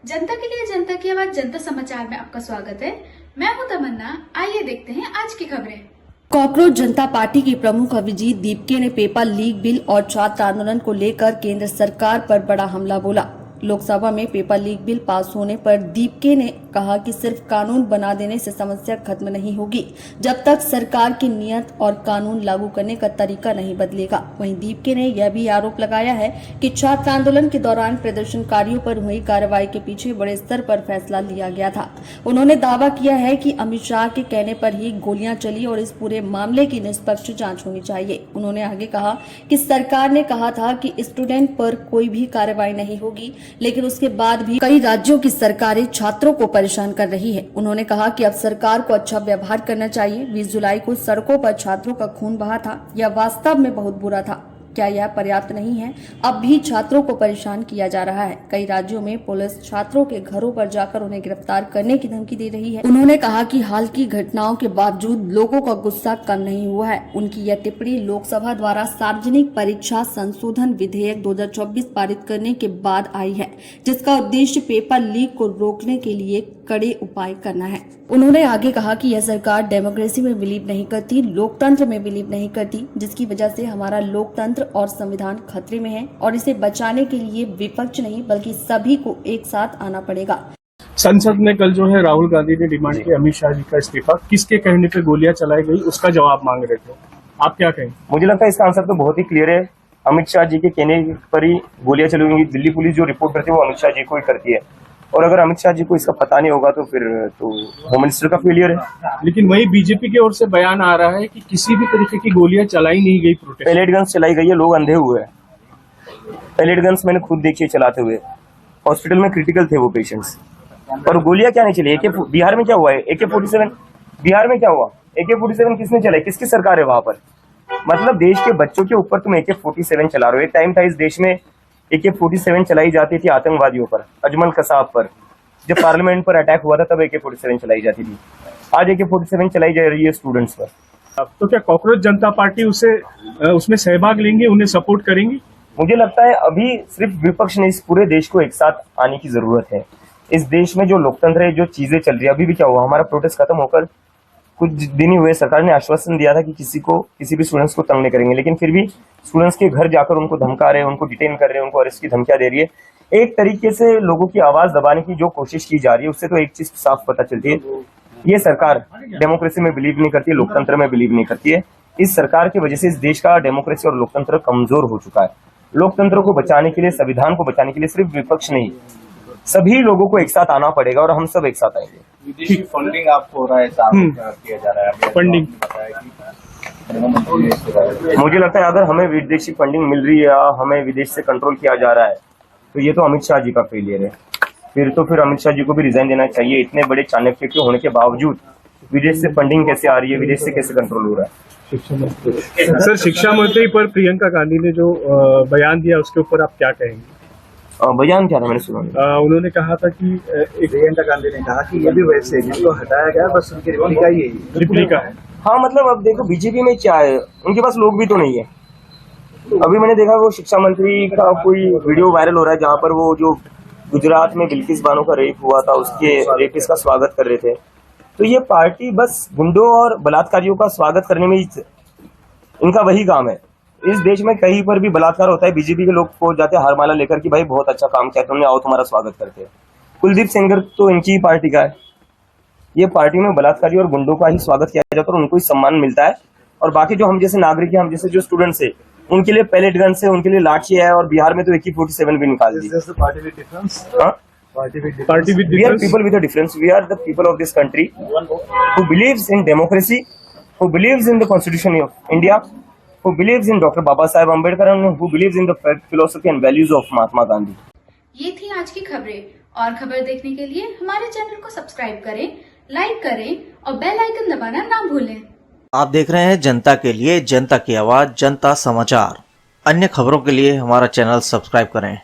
जनता के लिए जनता की आवाज जनता समाचार में आपका स्वागत है। मैं हूं तमन्ना। आइए देखते हैं आज की खबरें। कॉकरोच जनता पार्टी के प्रमुख अभिजीत दीपके ने पेपर लीक बिल और छात्र आंदोलन को लेकर केंद्र सरकार पर बड़ा हमला बोला। लोकसभा में पेपर लीक बिल पास होने पर दीपके ने कहा कि सिर्फ कानून बना देने से समस्या खत्म नहीं होगी जब तक सरकार की नियत और कानून लागू करने का तरीका नहीं बदलेगा। वहीं दीपके ने यह भी आरोप लगाया है कि छात्र आंदोलन के दौरान प्रदर्शनकारियों पर हुई कार्रवाई के पीछे बड़े स्तर पर फैसला लिया गया था। उन्होंने दावा किया है कि अमित शाह के कहने पर ही गोलियां चली और इस पूरे मामले की निष्पक्ष जांच होनी चाहिए। उन्होंने आगे कहा कि सरकार ने कहा था कि स्टूडेंट पर कोई भी कार्रवाई नहीं होगी, लेकिन उसके बाद भी कई राज्यों की सरकारें छात्रों को परेशान कर रही है। उन्होंने कहा कि अब सरकार को अच्छा व्यवहार करना चाहिए। 20 जुलाई को सड़कों पर छात्रों का खून बहा था, यह वास्तव में बहुत बुरा था। क्या यह पर्याप्त नहीं है? अब भी छात्रों को परेशान किया जा रहा है। कई राज्यों में पुलिस छात्रों के घरों पर जाकर उन्हें गिरफ्तार करने की धमकी दे रही है। उन्होंने कहा कि हाल की घटनाओं के बावजूद लोगों का गुस्सा कम नहीं हुआ है। उनकी यह टिप्पणी लोकसभा द्वारा सार्वजनिक परीक्षा संशोधन विधेयक 2024 पारित करने के बाद आई है, जिसका उद्देश्य पेपर लीक को रोकने के लिए कड़े उपाय करना है। उन्होंने आगे कहा कि यह सरकार डेमोक्रेसी में बिलीव नहीं करती, लोकतंत्र में बिलीव नहीं करती, जिसकी वजह से हमारा लोकतंत्र और संविधान खतरे में है और इसे बचाने के लिए विपक्ष नहीं बल्कि सभी को एक साथ आना पड़ेगा। संसद में कल जो है राहुल गांधी ने डिमांड की अमित शाह जी का इस्तीफा। किसके कहने पे गोलियां चलाई गई उसका जवाब मांग रहे थे, आप क्या कहें? मुझे लगता है इसका आंसर तो बहुत ही क्लियर है। अमित शाह जी के कहने पर ही गोलियां चली होंगी। दिल्ली पुलिस जो रिपोर्ट करती है वो अमित शाह जी को ही करती है, और अगर अमित शाह जी को इसका पता नहीं होगा तो फिर तो होम मिनिस्टर का फेलियर है। लेकिन वही बीजेपी की ओर से बयान आ रहा है कि किसी भी तरीके की गोलियां चलाई नहीं गई। प्रोटेस्ट पैलेट गन्स चलाई गई है, लोग अंधे हुए हैं। पैलेट गन्स मैंने खुद देखी चलाते हुए, हॉस्पिटल में क्रिटिकल थे वो पेशेंट्स, और गोलियां क्या नहीं चली। बिहार में क्या हुआ है? AK-47 बिहार में क्या हुआ? AK-47 किसने चलाई? किसकी सरकार है वहां पर? मतलब देश के बच्चों के ऊपर तुम AK-47 चला रहे हो। एक टाइम था इस देश में AK-47 चलाई जाती थी आतंकवादियों पर, अजमल कसाब पर। जब पार्लियामेंट पर अटैक हुआ था तब AK-47 चलाई जाती थी। आज AK-47 चलाई जा रही है स्टूडेंट्स पर। तो क्या कॉकरोच जनता पार्टी उसमें सहभाग लेंगे, उन्हें सपोर्ट करेंगी? मुझे लगता है अभी सिर्फ विपक्ष ने, इस पूरे देश को एक साथ आने की जरूरत है। इस देश में जो लोकतंत्र है, जो चीजें चल रही है, अभी भी क्या हुआ, हमारा प्रोटेस्ट खत्म होकर कुछ दिन ही हुए, सरकार ने आश्वासन दिया था कि किसी भी स्टूडेंट्स को तंग नहीं करेंगे, लेकिन फिर भी स्टूडेंट्स के घर जाकर उनको धमका रहे हैं, उनको डिटेन कर रहे हैं, उनको अरेस्ट की धमकियां दे रही है। एक तरीके से लोगों की आवाज दबाने की जो कोशिश की जा रही है, उससे तो एक चीज साफ पता चलती है, ये सरकार डेमोक्रेसी में बिलीव नहीं करती है, लोकतंत्र में बिलीव नहीं करती है। इस सरकार की वजह से इस देश का डेमोक्रेसी और लोकतंत्र कमजोर हो चुका है। लोकतंत्र को बचाने के लिए, संविधान को बचाने के लिए सिर्फ विपक्ष नहीं, सभी लोगों को एक साथ आना पड़ेगा, और हम सब एक साथ आएंगे। विदेशी फंडिंग आपको हो रहा है, किया जा रहा है फंडिंग। मुझे लगता है अगर हमें विदेशी फंडिंग मिल रही है या हमें विदेश से कंट्रोल किया जा रहा है, तो ये तो अमित शाह जी का फेलियर है। फिर अमित शाह जी को भी रिजाइन देना चाहिए। इतने बड़े चाणक्य के होने के बावजूद विदेश से फंडिंग कैसे आ रही है, विदेश से कैसे कंट्रोल हो रहा है? सर, शिक्षा मंत्री पर प्रियंका गांधी ने जो बयान दिया उसके ऊपर आप क्या कहेंगे? बयान क्या था, मैंने सुना। उन्होंने कहा था कि प्रियंका गांधी ने कहा कि ये भी वैसे जिसको हटाया गया बस उनकी रिप्लिका है। हाँ, मतलब अब देखो बीजेपी में क्या है, उनके पास लोग भी तो नहीं है। अभी मैंने देखा वो शिक्षा मंत्री का कोई वीडियो वायरल हो रहा है जहाँ पर वो जो गुजरात में बिल्किस बानो का रेप हुआ था, उसके रेपिस्ट का स्वागत कर रहे थे। तो ये पार्टी बस गुंडों और बलात्कारियों का स्वागत करने में इनका वही काम है। इस देश में कहीं पर भी बलात्कार होता है, बीजेपी के लोग को जाते हैं हारमाला लेकर कि भाई बहुत अच्छा काम किया तुमने, आओ तुम्हारा स्वागत करते हैं। कुलदीप सेंगर तो इनकी ही पार्टी का है। ये पार्टी में बलात्कारी और गुंडों का ही स्वागत किया जाता है और उनको ही सम्मान मिलता है, और बाकी जो हम जैसे नागरिक हैं, हम जैसे जो स्टूडेंट्स है, उनके लिए पैलेट गन से, उनके लिए लाठी है, और बिहार में तो AK-47 भी निकाल दी। We are people with a difference. We are the people of this country who believes in democracy, who believes in the Constitution of India, who believes in Dr. Baba Saheb Ambedkar, and who believes in the philosophy and values of Mahatma Gandhi. ये थी आज की खबरें, और खबर देखने के लिए हमारे चैनल को सब्सक्राइब करें, लाइक करें और बेल आइकन दबाना ना भूलें। आप देख रहे हैं जनता के लिए जनता की आवाज जनता समाचार। अन्य खबरों के लिए हमारा चैनल सब्सक्राइब करें।